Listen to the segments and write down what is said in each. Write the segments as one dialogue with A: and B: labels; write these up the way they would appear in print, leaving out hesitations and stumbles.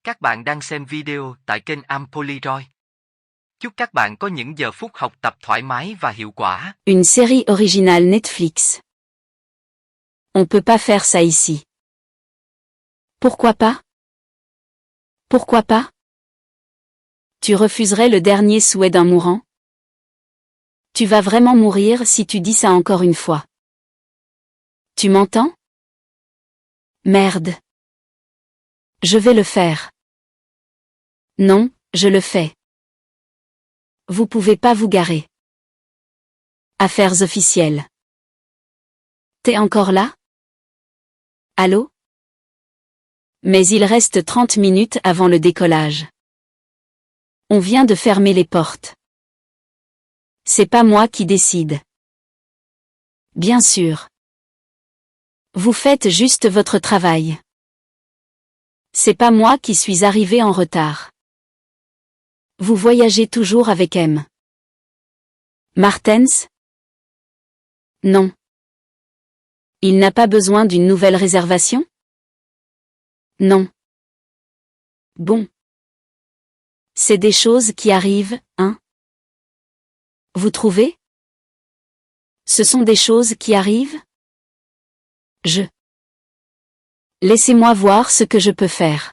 A: Các bạn đang xem video tại kênh Ampoliroid. Chúc các bạn có những giờ phút học tập thoải mái và hiệu quả.
B: Une série originale Netflix. On peut pas faire ça ici. Pourquoi pas? Pourquoi pas? Tu refuserais le dernier souhait d'un mourant? Tu vas vraiment mourir si tu dis ça encore une fois. Tu m'entends? Merde. Je vais le faire. Non, je le fais. Vous pouvez pas vous garer. Affaires officielles. T'es encore là? Allô? Mais il reste 30 minutes avant le décollage. On vient de fermer les portes. C'est pas moi qui décide. Bien sûr. Vous faites juste votre travail. C'est pas moi qui suis arrivé en retard. Vous voyagez toujours avec M. Martens? Non. Il n'a pas besoin d'une nouvelle réservation? Non. Bon. C'est des choses qui arrivent, hein? Vous trouvez? Ce sont des choses qui arrivent? Laissez-moi voir ce que je peux faire.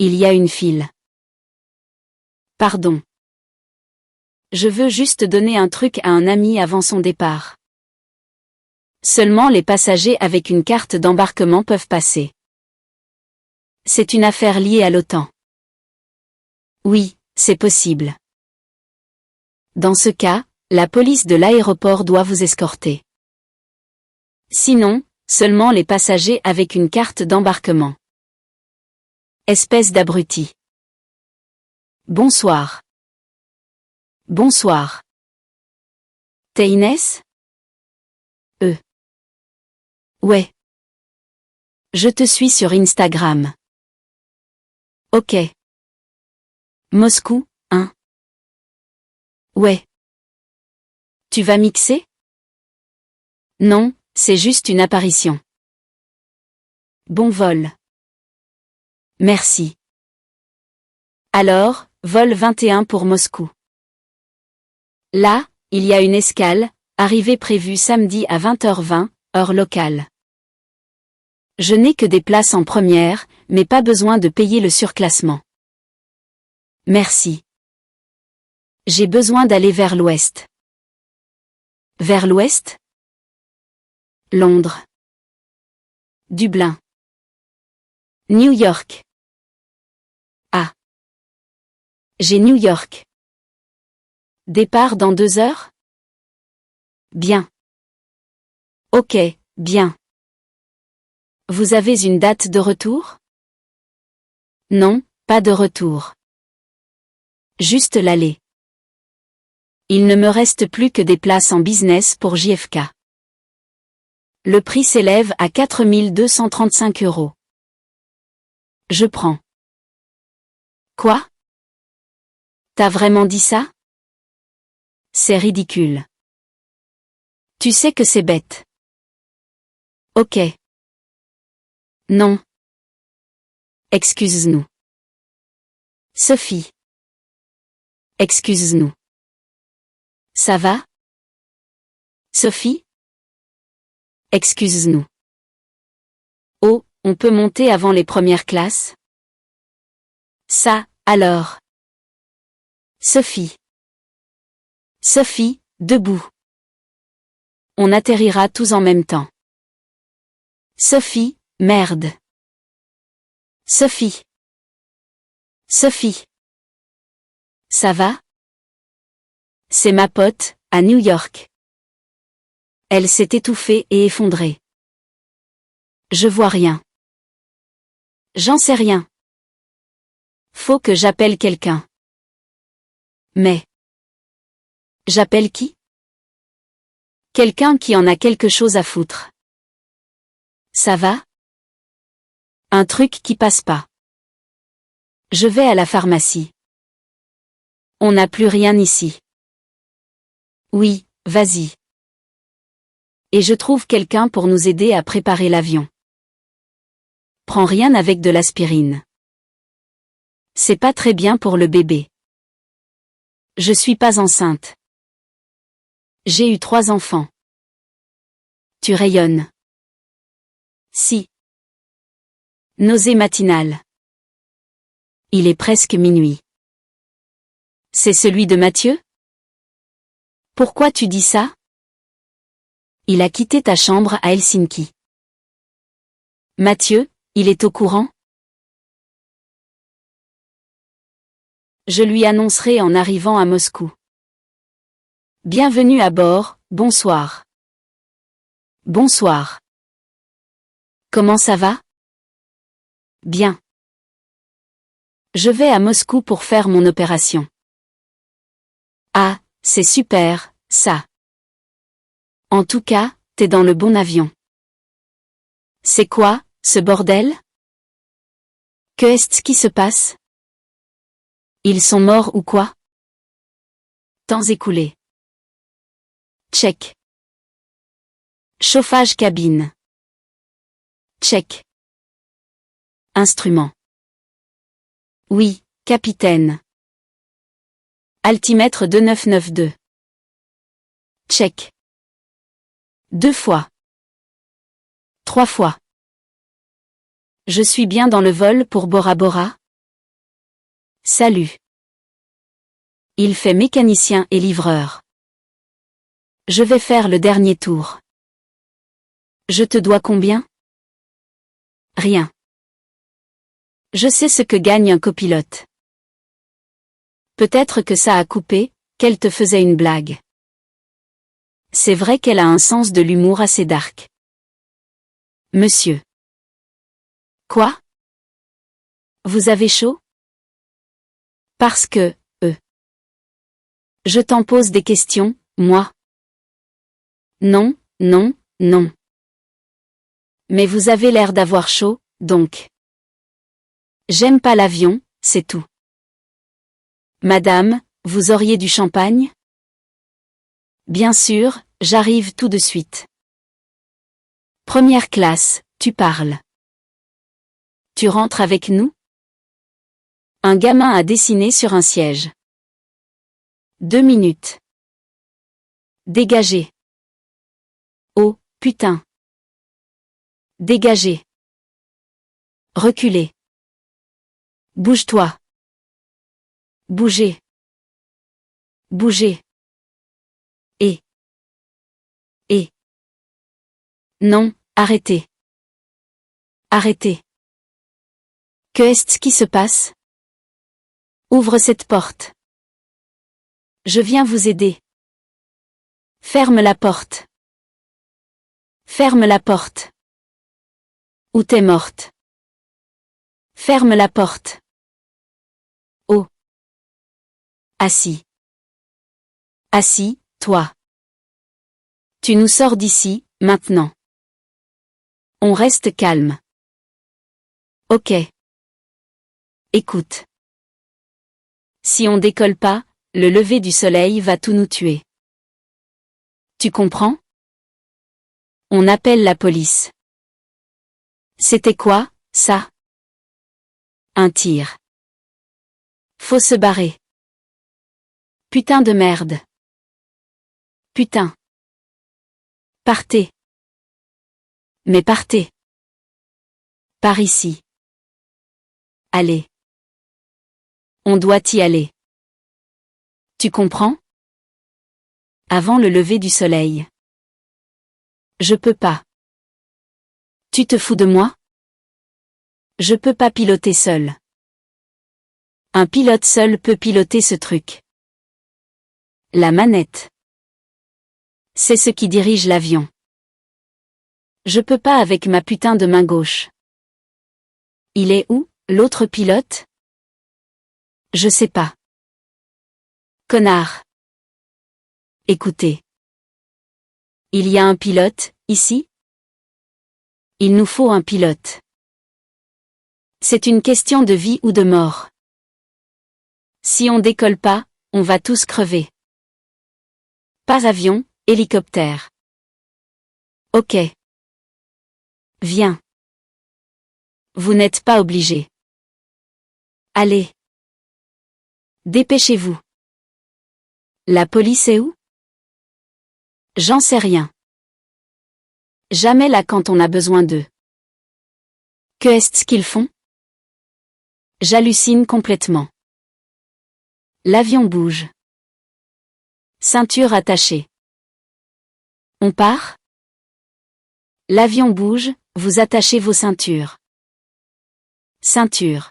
B: Il y a une file. Pardon. Je veux juste donner un truc à un ami avant son départ. Seulement les passagers avec une carte d'embarquement peuvent passer. C'est une affaire liée à l'OTAN. Oui, c'est possible. Dans ce cas, la police de l'aéroport doit vous escorter. Sinon, seulement les passagers avec une carte d'embarquement. Espèce d'abruti. Bonsoir. Bonsoir. T'es Inès? Ouais. Je te suis sur Instagram. Ok. Moscou, hein? Ouais. Tu vas mixer? Non, c'est juste une apparition. Bon vol. Merci. Alors, vol 21 pour Moscou. Là, il y a une escale, arrivée prévue samedi à 20h20, heure locale. Je n'ai que des places en première, mais pas besoin de payer le surclassement. Merci. J'ai besoin d'aller vers l'ouest. Vers l'ouest? Londres. Dublin. New York. Ah. J'ai New York. Départ dans 2 heures? Bien. Ok, bien. Vous avez une date de retour? Non, pas de retour. Juste l'aller. Il ne me reste plus que des places en business pour JFK. Le prix s'élève à 4 235 €. Je prends. Quoi? T'as vraiment dit ça? C'est ridicule. Tu sais que c'est bête. Ok. Non. Excuse-nous. Sophie. Excuse-nous. Ça va? Sophie? Excuse-nous. Oh, on peut monter avant les premières classes? Ça, alors. Sophie. Sophie, debout. On atterrira tous en même temps. Sophie, merde. Sophie. Sophie. Ça va? C'est ma pote, à New York. Elle s'est étouffée et effondrée. Je vois rien. J'en sais rien. Faut que j'appelle quelqu'un. Mais. J'appelle qui? Quelqu'un qui en a quelque chose à foutre. Ça va? Un truc qui passe pas. Je vais à la pharmacie. On n'a plus rien ici. Oui, vas-y. Et je trouve quelqu'un pour nous aider à préparer l'avion. Prends rien avec de l'aspirine. C'est pas très bien pour le bébé. Je suis pas enceinte. J'ai eu 3 enfants. Tu rayonnes. Si. Nausée matinale. Il est presque minuit. C'est celui de Mathieu? Pourquoi tu dis ça? Il a quitté ta chambre à Helsinki. Mathieu, il est au courant? Je lui annoncerai en arrivant à Moscou. Bienvenue à bord, bonsoir. Bonsoir. Comment ça va? Bien. Je vais à Moscou pour faire mon opération. Ah, c'est super, ça. En tout cas, t'es dans le bon avion. C'est quoi, ce bordel? Qu'est-ce qui se passe? Ils sont morts ou quoi? Temps écoulé. Check. Chauffage cabine. Check. Instrument. Oui, capitaine. Altimètre 2992. Check. 2 fois. 3 fois. Je suis bien dans le vol pour Bora Bora? Salut. Il fait mécanicien et livreur. Je vais faire le dernier tour. Je te dois combien? Rien. Je sais ce que gagne un copilote. Peut-être que ça a coupé, qu'elle te faisait une blague. C'est vrai qu'elle a un sens de l'humour assez dark. Monsieur. Quoi? Vous avez chaud? Parce que, je t'en pose des questions, moi. Non, non, non. Mais vous avez l'air d'avoir chaud, donc. J'aime pas l'avion, c'est tout. Madame, vous auriez du champagne? Bien sûr, j'arrive tout de suite. Première classe, tu parles. Tu rentres avec nous? Un gamin a dessiné sur un siège. 2 minutes. Dégagez. Oh, putain. Dégagez. Reculez. Bouge-toi. Bougez. Bougez. Et. Non, arrêtez. Arrêtez. Qu'est-ce qui se passe? Ouvre cette porte. Je viens vous aider. Ferme la porte. Ferme la porte. Ou t'es morte. Ferme la porte. Oh. Assis. Assis, toi. Tu nous sors d'ici, maintenant. On reste calme. Ok. Écoute. Si on décolle pas, le lever du soleil va tout nous tuer. Tu comprends? On appelle la police. C'était quoi, ça? Un tir. Faut se barrer. Putain de merde. Putain. Partez. Mais partez. Par ici. Allez. On doit y aller. Tu comprends? Avant le lever du soleil. Je peux pas. Tu te fous de moi? Je peux pas piloter seul. Un pilote seul peut piloter ce truc. La manette. C'est ce qui dirige l'avion. Je peux pas avec ma putain de main gauche. Il est où, l'autre pilote? Je sais pas. Connard. Écoutez. Il y a un pilote, ici? Il nous faut un pilote. C'est une question de vie ou de mort. Si on décolle pas, on va tous crever. Pas avion, hélicoptère. Ok. Viens. Vous n'êtes pas obligé. Allez. Dépêchez-vous. La police est où? J'en sais rien. Jamais là quand on a besoin d'eux. Que est-ce qu'ils font? J'hallucine complètement. L'avion bouge. Ceinture attachée. On part? L'avion bouge, vous attachez vos ceintures. Ceinture.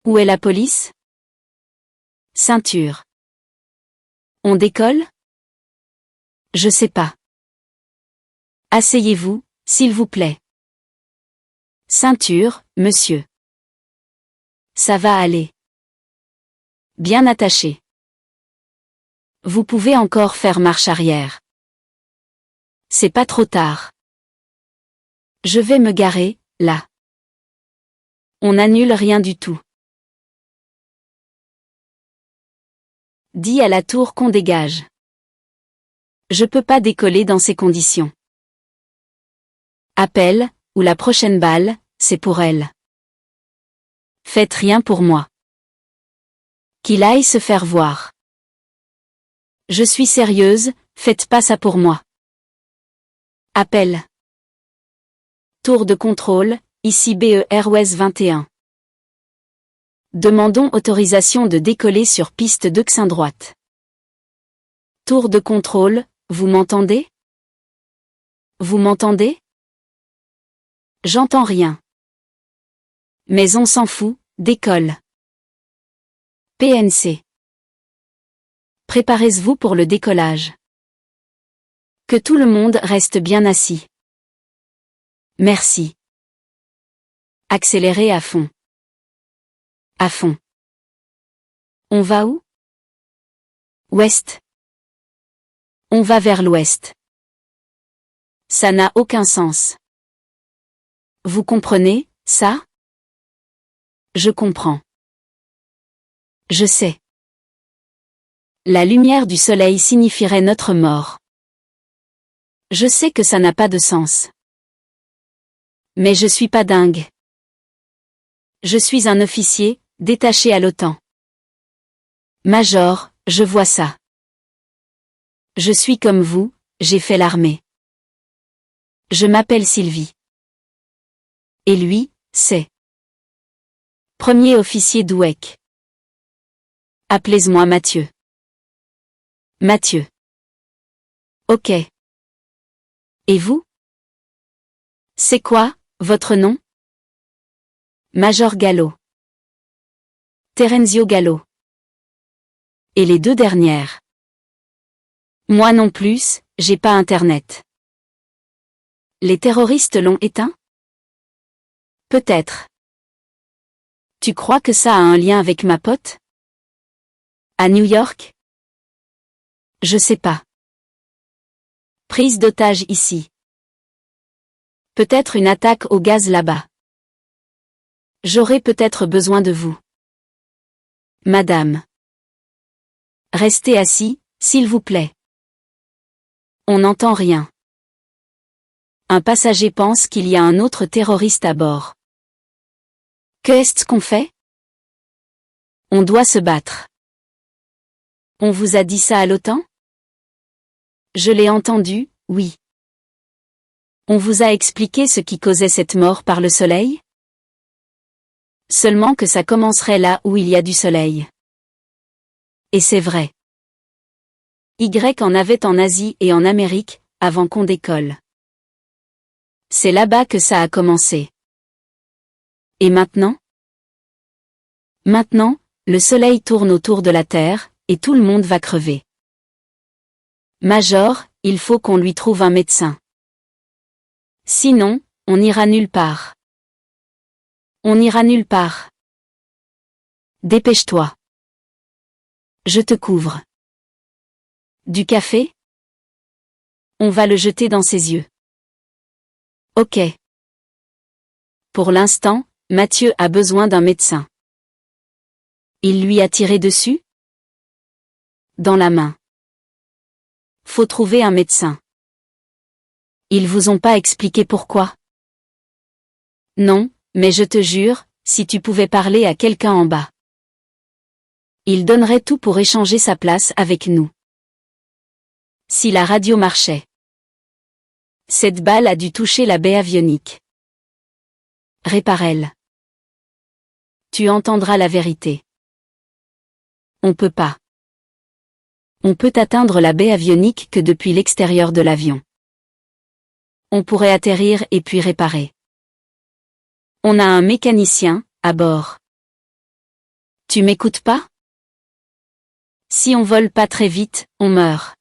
B: Où est la police? Ceinture. On décolle? Je sais pas. Asseyez-vous, s'il vous plaît. Ceinture, monsieur. Ça va aller. Bien attaché. Vous pouvez encore faire marche arrière. C'est pas trop tard. Je vais me garer, là. On n'annule rien du tout. Dis à la tour qu'on dégage. Je peux pas décoller dans ces conditions. Appelle, ou la prochaine balle, c'est pour elle. Faites rien pour moi. Qu'il aille se faire voir. Je suis sérieuse, faites pas ça pour moi. Appel. Tour de contrôle, ici BE Airways 21. Demandons autorisation de décoller sur piste d'Euxin droite. Tour de contrôle, vous m'entendez? Vous m'entendez? J'entends rien. Mais on s'en fout, décolle. PNC. Préparez-vous pour le décollage. Que tout le monde reste bien assis. Merci. Accélérez à fond. À fond. On va où? Ouest. On va vers l'ouest. Ça n'a aucun sens. Vous comprenez, ça? Je comprends. Je sais. La lumière du soleil signifierait notre mort. Je sais que ça n'a pas de sens. Mais je suis pas dingue. Je suis un officier, détaché à l'OTAN. Major, je vois ça. Je suis comme vous, j'ai fait l'armée. Je m'appelle Sylvie. Et lui, c'est premier officier d'UEC. Appelez-moi Mathieu. Mathieu. Ok. Et vous? C'est quoi, votre nom? Major Gallo. Terenzio Gallo. Et les deux dernières? Moi non plus, j'ai pas internet. Les terroristes l'ont éteint? Peut-être. Tu crois que ça a un lien avec ma pote? À New York? Je sais pas. Prise d'otage ici. Peut-être une attaque au gaz là-bas. J'aurai peut-être besoin de vous. Madame. Restez assis, s'il vous plaît. On n'entend rien. Un passager pense qu'il y a un autre terroriste à bord. Qu'est-ce qu'on fait? On doit se battre. On vous a dit ça à l'OTAN? Je l'ai entendu, oui. On vous a expliqué ce qui causait cette mort par le soleil? Seulement que ça commencerait là où il y a du soleil. Et c'est vrai. Y en avait en Asie et en Amérique, avant qu'on décolle. C'est là-bas que ça a commencé. Et maintenant? Maintenant, le soleil tourne autour de la Terre, et tout le monde va crever. Major, il faut qu'on lui trouve un médecin. Sinon, on n'ira nulle part. On n'ira nulle part. Dépêche-toi. Je te couvre. Du café? On va le jeter dans ses yeux. Ok. Pour l'instant, Mathieu a besoin d'un médecin. Il lui a tiré dessus? Dans la main. Faut trouver un médecin. Ils vous ont pas expliqué pourquoi? Non, mais je te jure, si tu pouvais parler à quelqu'un en bas. Il donnerait tout pour échanger sa place avec nous. Si la radio marchait. Cette balle a dû toucher la baie avionique. Répare-elle. Tu entendras la vérité. On peut pas. On peut atteindre la baie avionique que depuis l'extérieur de l'avion. On pourrait atterrir et puis réparer. On a un mécanicien, à bord. Tu m'écoutes pas? Si on vole pas très vite, on meurt.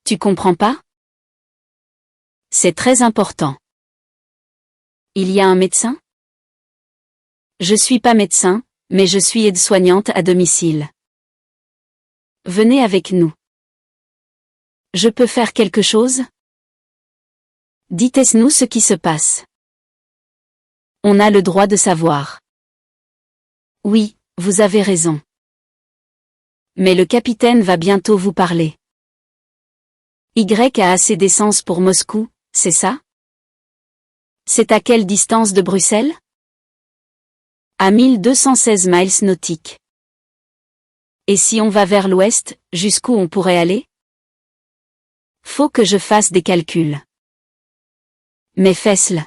B: Tu comprends pas? C'est très important. Il y a un médecin? Je suis pas médecin, mais je suis aide-soignante à domicile. Venez avec nous. Je peux faire quelque chose? Dites-nous ce qui se passe. On a le droit de savoir. Oui, vous avez raison. Mais le capitaine va bientôt vous parler. Y a assez d'essence pour Moscou, c'est ça? C'est à quelle distance de Bruxelles? À 1216 miles nautiques. Et si on va vers l'ouest, jusqu'où on pourrait aller? Faut que je fasse des calculs. Mais fais-le.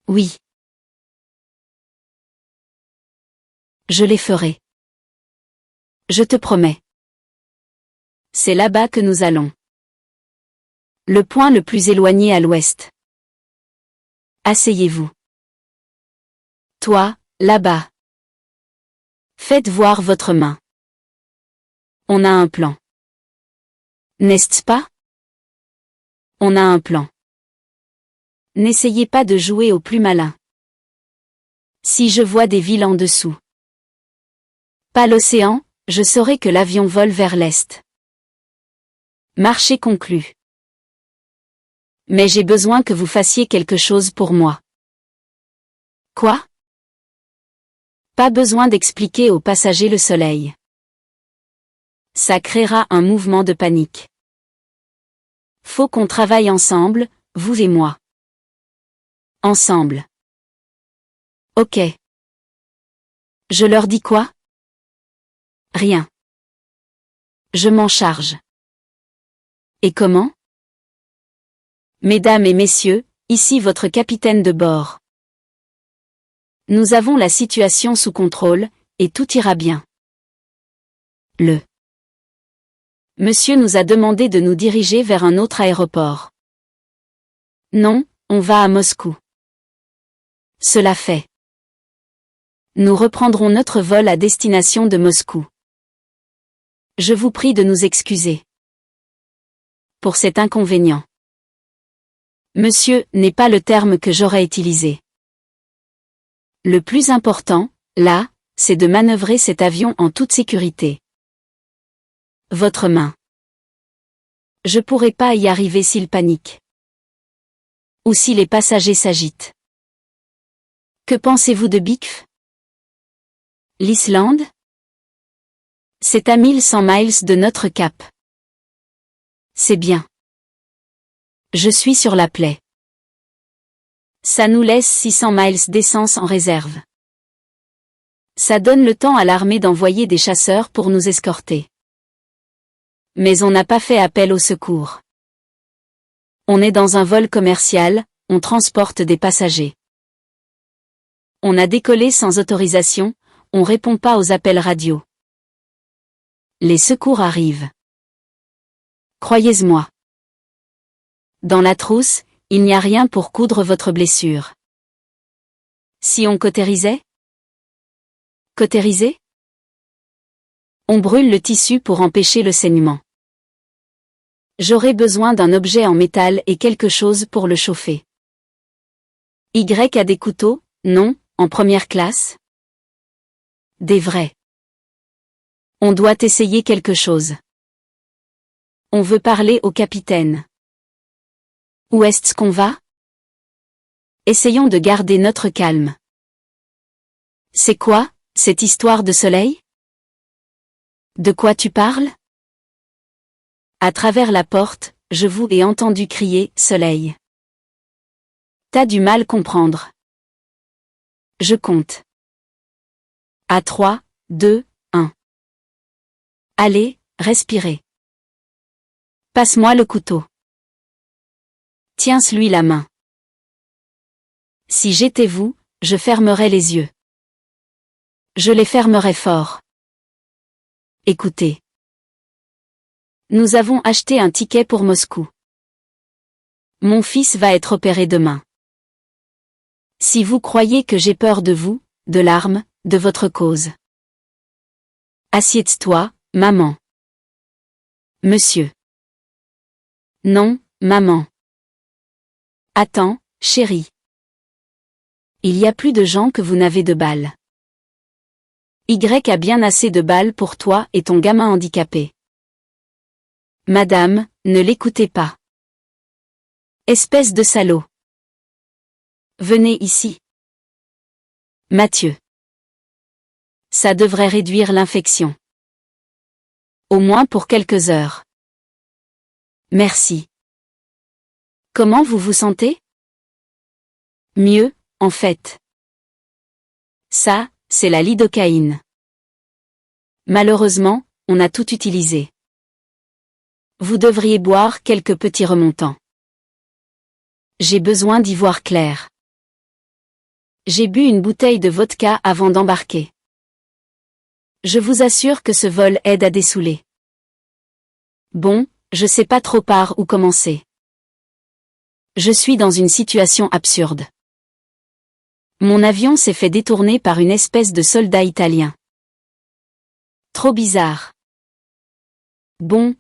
B: Oui. Je les ferai. Je te promets. C'est là-bas que nous allons. Le point le plus éloigné à l'ouest. Asseyez-vous. Toi, là-bas. Faites voir votre main. On a un plan. N'est-ce pas? On a un plan. N'essayez pas de jouer au plus malin. Si je vois des villes en dessous. Pas l'océan, je saurai que l'avion vole vers l'est. Marché conclu. Mais j'ai besoin que vous fassiez quelque chose pour moi. Quoi? Pas besoin d'expliquer aux passagers le soleil. Ça créera un mouvement de panique. Faut qu'on travaille ensemble, vous et moi. Ensemble. Ok. Je leur dis quoi? Rien. Je m'en charge. Et comment? Mesdames et messieurs, ici votre capitaine de bord. Nous avons la situation sous contrôle, et tout ira bien. Le monsieur nous a demandé de nous diriger vers un autre aéroport. Non, on va à Moscou. Cela fait. Nous reprendrons notre vol à destination de Moscou. Je vous prie de nous excuser. Pour cet inconvénient. Monsieur n'est pas le terme que j'aurais utilisé. Le plus important, là, c'est de manœuvrer cet avion en toute sécurité. Votre main. Je pourrais pas y arriver s'il panique. Ou si les passagers s'agitent. Que pensez-vous de Bikf? L'Islande? C'est à 1100 miles de notre cap. C'est bien. Je suis sur la plaie. Ça nous laisse 600 miles d'essence en réserve. Ça donne le temps à l'armée d'envoyer des chasseurs pour nous escorter. Mais on n'a pas fait appel au secours. On est dans un vol commercial, on transporte des passagers. On a décollé sans autorisation, on répond pas aux appels radio. Les secours arrivent. Croyez-moi. Dans la trousse, il n'y a rien pour coudre votre blessure. Si on cautérisait? Cautériser? On brûle le tissu pour empêcher le saignement. J'aurai besoin d'un objet en métal et quelque chose pour le chauffer. Y a des couteaux, non, en première classe? Des vrais. On doit essayer quelque chose. On veut parler au capitaine. Où est-ce qu'on va? Essayons de garder notre calme. C'est quoi, cette histoire de soleil? De quoi tu parles? À travers la porte, je vous ai entendu crier « Soleil ». T'as du mal comprendre. Je compte. À 3, 2, 1. Allez, respirez. Passe-moi le couteau. Tiens-lui la main. Si j'étais vous, je fermerais les yeux. Je les fermerais fort. Écoutez. Nous avons acheté un ticket pour Moscou. Mon fils va être opéré demain. Si vous croyez que j'ai peur de vous, de l'arme, de votre cause. Assieds-toi, maman. Monsieur. Non, maman. Attends, chérie. Il y a plus de gens que vous n'avez de balles. Y a bien assez de balles pour toi et ton gamin handicapé. Madame, ne l'écoutez pas. Espèce de salaud. Venez ici. Mathieu. Ça devrait réduire l'infection. Au moins pour quelques heures. Merci. Comment vous vous sentez? Mieux, en fait. Ça, c'est la lidocaïne. Malheureusement, on a tout utilisé. Vous devriez boire quelques petits remontants. J'ai besoin d'y voir clair. J'ai bu une bouteille de vodka avant d'embarquer. Je vous assure que ce vol aide à dessouler. Bon, je sais pas trop par où commencer. Je suis dans une situation absurde. Mon avion s'est fait détourner par une espèce de soldat italien. Trop bizarre. Bon,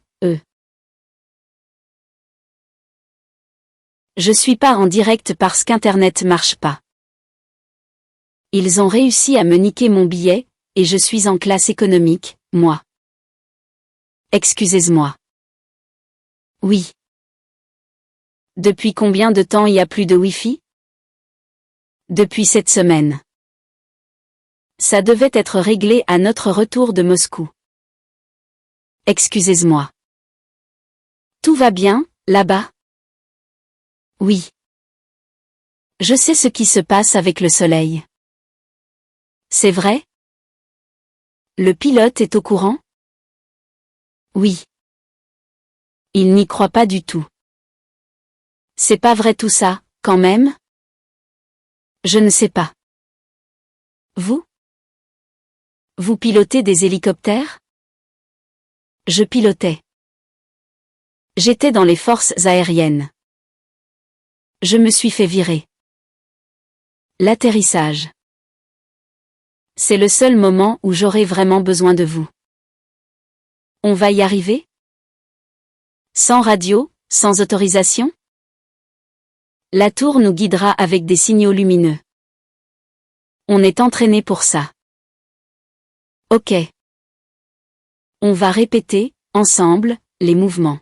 B: Je suis pas en direct parce qu'Internet marche pas. Ils ont réussi à me niquer mon billet, et je suis en classe économique, moi. Excusez-moi. Oui. Depuis combien de temps il y a plus de Wi-Fi? Depuis cette semaine. Ça devait être réglé à notre retour de Moscou. Excusez-moi. Tout va bien, là-bas? Oui. Je sais ce qui se passe avec le soleil. C'est vrai? Le pilote est au courant? Oui. Il n'y croit pas du tout. C'est pas vrai tout ça, quand même? Je ne sais pas. Vous? Vous pilotez des hélicoptères? Je pilotais. J'étais dans les forces aériennes. Je me suis fait virer. L'atterrissage. C'est le seul moment où j'aurai vraiment besoin de vous. On va y arriver? Sans radio, sans autorisation? La tour nous guidera avec des signaux lumineux. On est entraîné pour ça. Ok. On va répéter, ensemble, les mouvements.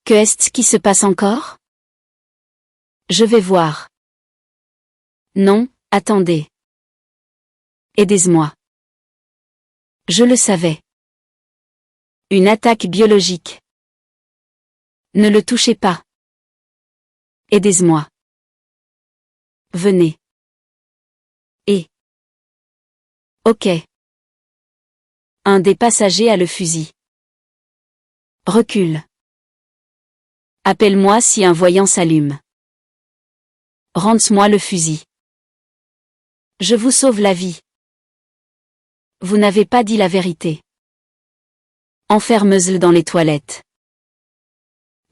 B: Qu'est-ce qui se passe encore? Je vais voir. Non, attendez. Aidez-moi. Je le savais. Une attaque biologique. Ne le touchez pas. Aidez-moi. Venez. Et. Ok. Un des passagers a le fusil. Recule. Appelle-moi si un voyant s'allume. Rends-moi le fusil. Je vous sauve la vie. Vous n'avez pas dit la vérité. Enfermeuse-le dans les toilettes.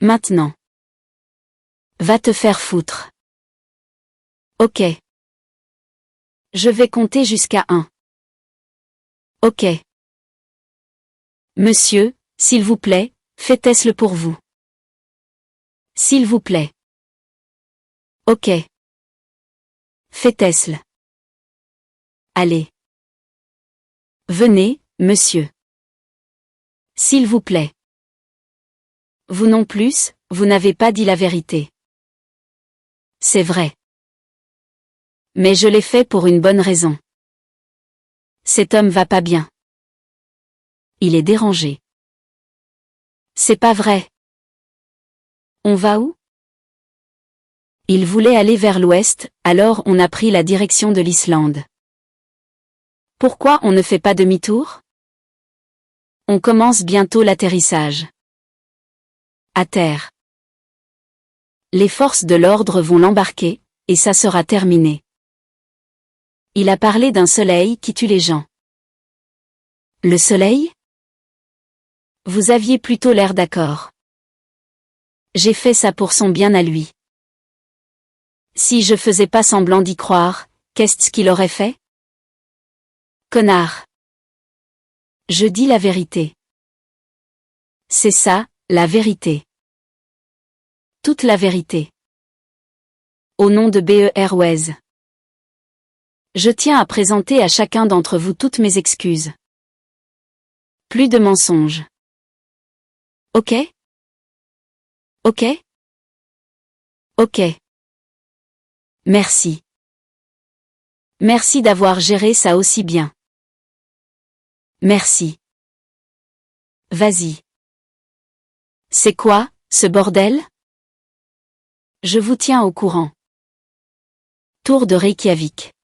B: Maintenant. Va te faire foutre. Ok. Je vais compter jusqu'à 1. Ok. Monsieur, s'il vous plaît, faites-le pour vous. S'il vous plaît. Ok. Faites-le. Allez. Venez, monsieur. S'il vous plaît. Vous non plus, vous n'avez pas dit la vérité. C'est vrai. Mais je l'ai fait pour une bonne raison. Cet homme va pas bien. Il est dérangé. C'est pas vrai. On va où? Il voulait aller vers l'ouest, alors on a pris la direction de l'Islande. Pourquoi on ne fait pas demi-tour? On commence bientôt l'atterrissage. À terre. Les forces de l'ordre vont l'embarquer, et ça sera terminé. Il a parlé d'un soleil qui tue les gens. Le soleil? Vous aviez plutôt l'air d'accord. J'ai fait ça pour son bien à lui. Si je faisais pas semblant d'y croire, qu'est-ce qu'il aurait fait? Connard. Je dis la vérité. C'est ça, la vérité. Toute la vérité. Au nom de BE Airways. Je tiens à présenter à chacun d'entre vous toutes mes excuses. Plus de mensonges. Ok? Ok? Ok. Merci. Merci d'avoir géré ça aussi bien. Merci. Vas-y. C'est quoi, ce bordel? Je vous tiens au courant. Tour de Reykjavik.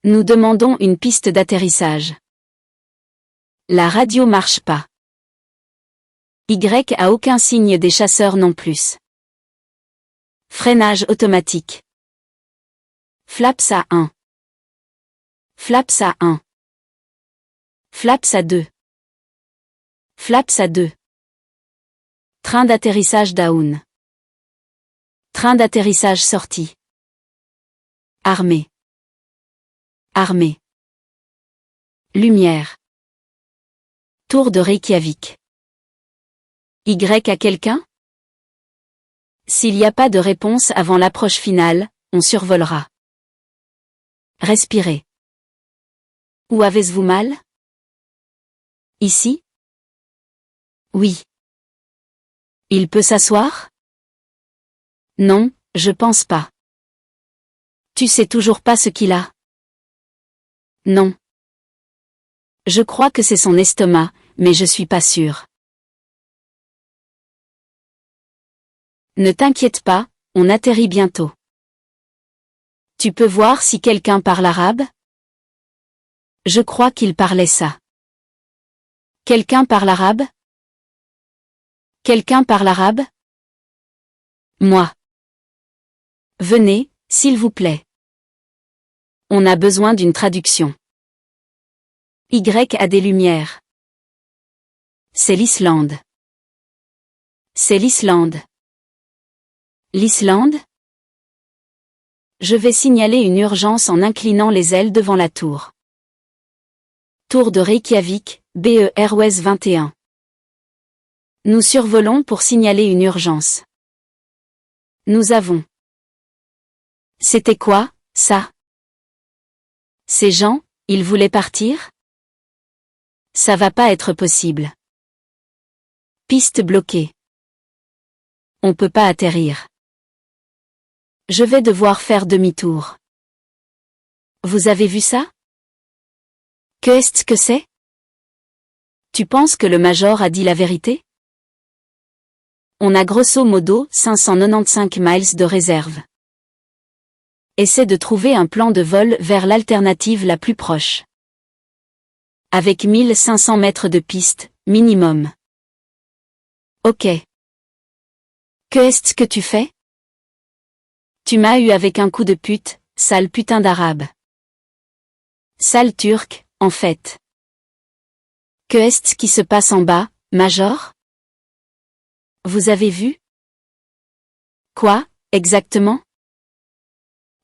B: Nous demandons une piste d'atterrissage. La radio marche pas. Y a aucun signe des chasseurs non plus. Freinage automatique. Flaps à 1. Flaps à 1. Flaps à 2. Flaps à 2. Train d'atterrissage down. Train d'atterrissage sortie. Armée. Armée. Lumière. Tour de Reykjavik. Y à quelqu'un? S'il n'y a pas de réponse avant l'approche finale, on survolera. Respirez. Où avez-vous mal? Ici? Oui. Il peut s'asseoir? Non, je pense pas. Tu sais toujours pas ce qu'il a? Non. Je crois que c'est son estomac, mais je suis pas sûre. Ne t'inquiète pas, on atterrit bientôt. Tu peux voir si quelqu'un parle arabe? Je crois qu'il parlait ça. Quelqu'un parle arabe? Quelqu'un parle arabe? Moi. Venez, s'il vous plaît. On a besoin d'une traduction. Y a des lumières. C'est l'Islande. C'est l'Islande. L'Islande? Je vais signaler une urgence en inclinant les ailes devant la tour. Tour de Reykjavik, BE Airways 21. Nous survolons pour signaler une urgence. Nous avons. C'était quoi, ça? Ces gens, ils voulaient partir? Ça va pas être possible. Piste bloquée. On peut pas atterrir. Je vais devoir faire demi-tour. Vous avez vu ça? Qu'est-ce que c'est? Tu penses que le major a dit la vérité? On a grosso modo 595 miles de réserve. Essaie de trouver un plan de vol vers l'alternative la plus proche. Avec 1500 mètres de piste, minimum. Ok. Qu'est-ce que tu fais? Tu m'as eu avec un coup de pute, sale putain d'arabe. Sale turc, en fait. Qu'est-ce qui se passe en bas, major? Vous avez vu? Quoi, exactement?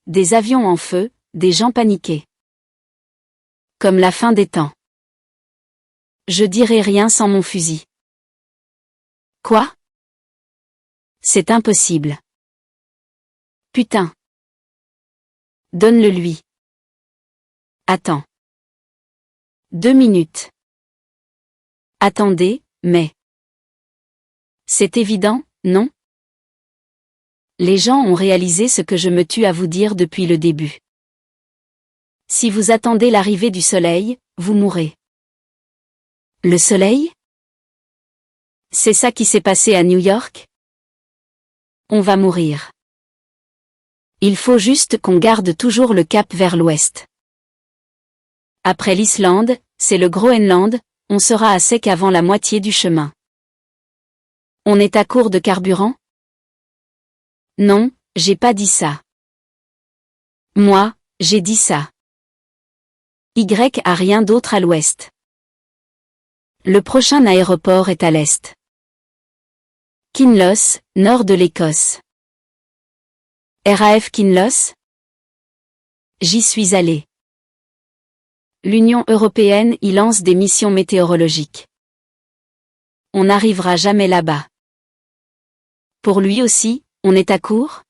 B: Des avions en feu, des gens paniqués. Comme la fin des temps. Je dirai rien sans mon fusil. Quoi? C'est impossible. Putain. Donne-le lui. Attends. 2 minutes. Attendez, mais... C'est évident, non? Les gens ont réalisé ce que je me tue à vous dire depuis le début. Si vous attendez l'arrivée du soleil, vous mourrez. Le soleil? C'est ça qui s'est passé à New York? On va mourir. Il faut juste qu'on garde toujours le cap vers l'ouest. Après l'Islande, c'est le Groenland, on sera à sec avant la moitié du chemin. On est à court de carburant? Non, j'ai pas dit ça. Moi, j'ai dit ça. Y a rien d'autre à l'ouest. Le prochain aéroport est à l'est. Kinloss, nord de l'Écosse. RAF Kinloss? J'y suis allé. L'Union européenne y lance des missions météorologiques. On n'arrivera jamais là-bas. Pour lui aussi, on est à court?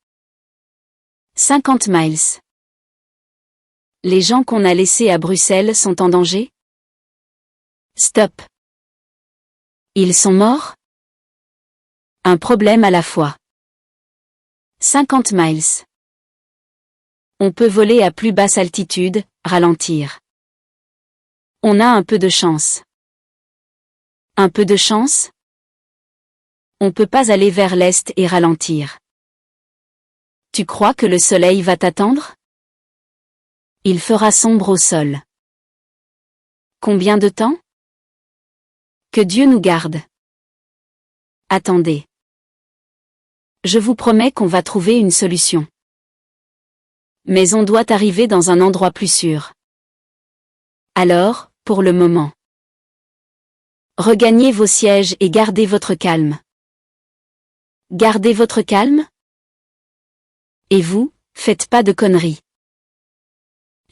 B: 50 miles. Les gens qu'on a laissés à Bruxelles sont en danger? Stop. Ils sont morts? Un problème à la fois. 50 miles. On peut voler à plus basse altitude, ralentir. On a un peu de chance. Un peu de chance? On peut pas aller vers l'est et ralentir. Tu crois que le soleil va t'attendre? Il fera sombre au sol. Combien de temps? Que Dieu nous garde. Attendez. Je vous promets qu'on va trouver une solution. Mais on doit arriver dans un endroit plus sûr. Alors, pour le moment, regagnez vos sièges et gardez votre calme. Gardez votre calme? Et vous, faites pas de conneries.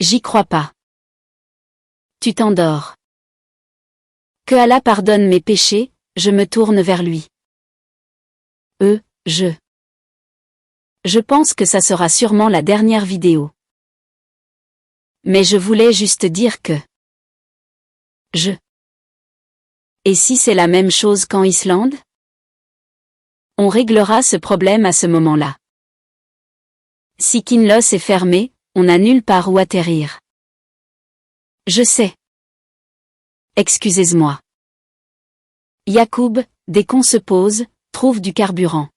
B: J'y crois pas. Tu t'endors. Que Allah pardonne mes péchés, je me tourne vers lui. Je pense que ça sera sûrement la dernière vidéo. Mais je voulais juste dire que Et si c'est la même chose qu'en Islande? On réglera ce problème à ce moment-là. Si Kinloss est fermé, on n'a nulle part où atterrir. Je sais. Excusez-moi. Yacoub, dès qu'on se pose, trouve du carburant.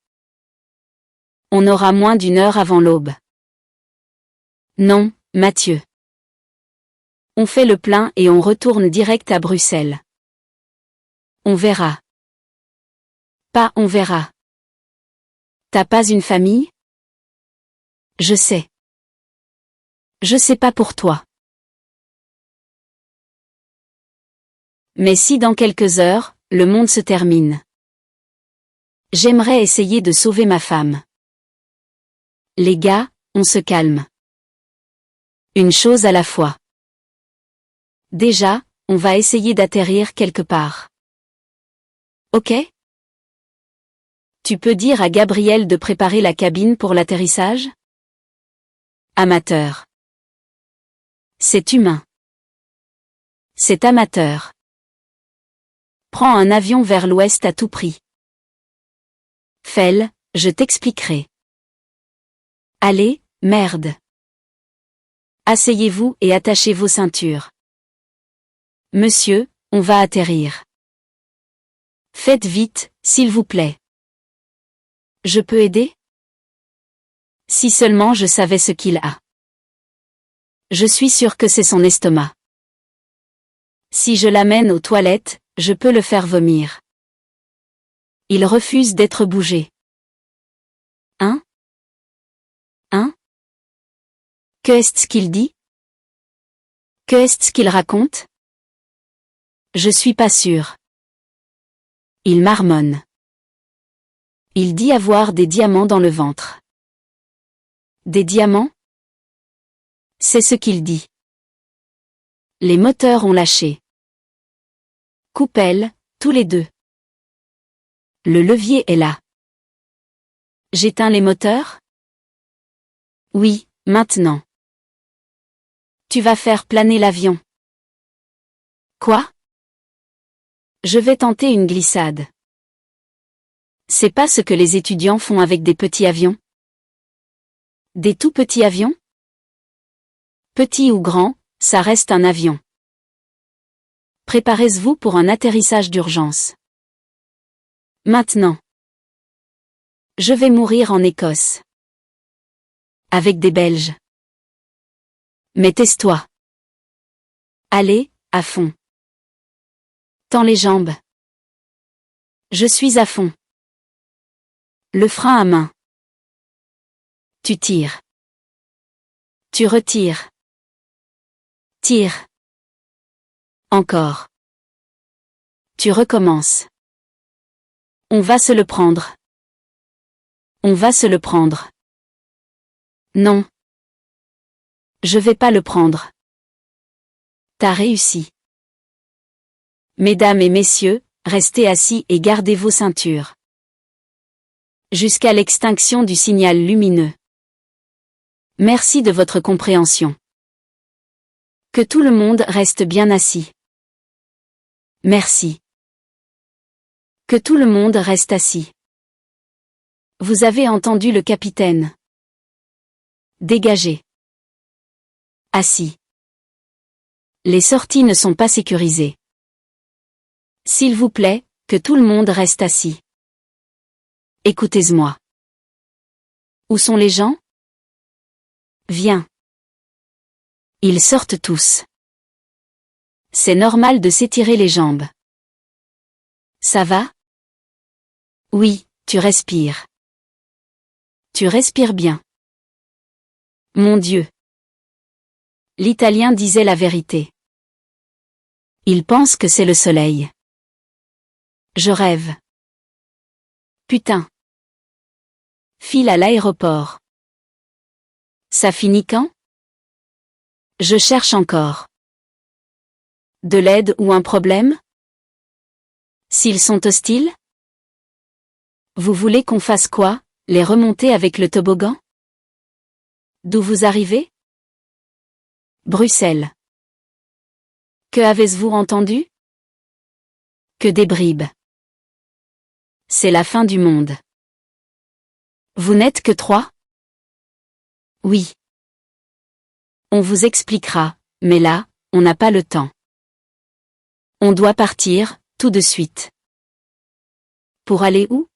B: On aura moins d'une heure avant l'aube. Non, Mathieu. On fait le plein et on retourne direct à Bruxelles. On verra. Pas on verra. T'as pas une famille? Je sais. Je sais pas pour toi. Mais si dans quelques heures, le monde se termine. J'aimerais essayer de sauver ma femme. Les gars, on se calme. Une chose à la fois. Déjà, on va essayer d'atterrir quelque part. Ok? Tu peux dire à Gabriel de préparer la cabine pour l'atterrissage? Amateur. C'est humain. C'est amateur. Prends un avion vers l'ouest à tout prix. Fais-le, je t'expliquerai. Allez, merde. Asseyez-vous et attachez vos ceintures. Monsieur, on va atterrir. Faites vite, s'il vous plaît. Je peux aider? Si seulement je savais ce qu'il a. Je suis sûr que c'est son estomac. Si je l'amène aux toilettes, je peux le faire vomir. Il refuse d'être bougé. Hein? Qu'est-ce qu'il dit? Qu'est-ce qu'il raconte? Je suis pas sûr. Il marmonne. Il dit avoir des diamants dans le ventre. Des diamants? C'est ce qu'il dit. Les moteurs ont lâché. Coupelle, tous les deux. Le levier est là. J'éteins les moteurs? Oui, maintenant. Tu vas faire planer l'avion. Quoi? Je vais tenter une glissade. C'est pas ce que les étudiants font avec des petits avions? Des tout petits avions? Petit ou grand, ça reste un avion. Préparez-vous pour un atterrissage d'urgence. Maintenant. Je vais mourir en Écosse. Avec des Belges. Mais tais-toi. Allez, à fond. Tends les jambes. Je suis à fond. Le frein à main. Tu tires. Tu retires. Tire. Encore. Tu recommences. On va se le prendre. On va se le prendre. Non. Je vais pas le prendre. T'as réussi. Mesdames et messieurs, restez assis et gardez vos ceintures. Jusqu'à l'extinction du signal lumineux. Merci de votre compréhension. Que tout le monde reste bien assis. Merci. Que tout le monde reste assis. Vous avez entendu le capitaine. Dégagez. Assis. Les sorties ne sont pas sécurisées. S'il vous plaît, que tout le monde reste assis. Écoutez-moi. Où sont les gens? Viens. Ils sortent tous. C'est normal de s'étirer les jambes. Ça va? Oui, tu respires. Tu respires bien. Mon Dieu. L'Italien disait la vérité. Il pense que c'est le soleil. Je rêve. Putain. File à l'aéroport. Ça finit quand? Je cherche encore. De l'aide ou un problème? S'ils sont hostiles? Vous voulez qu'on fasse quoi? Les remonter avec le toboggan? D'où vous arrivez? Bruxelles. Que avez-vous entendu? Que des bribes. C'est la fin du monde. Vous n'êtes que 3? Oui. On vous expliquera, mais là, on n'a pas le temps. On doit partir, tout de suite. Pour aller où?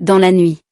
B: Dans la nuit.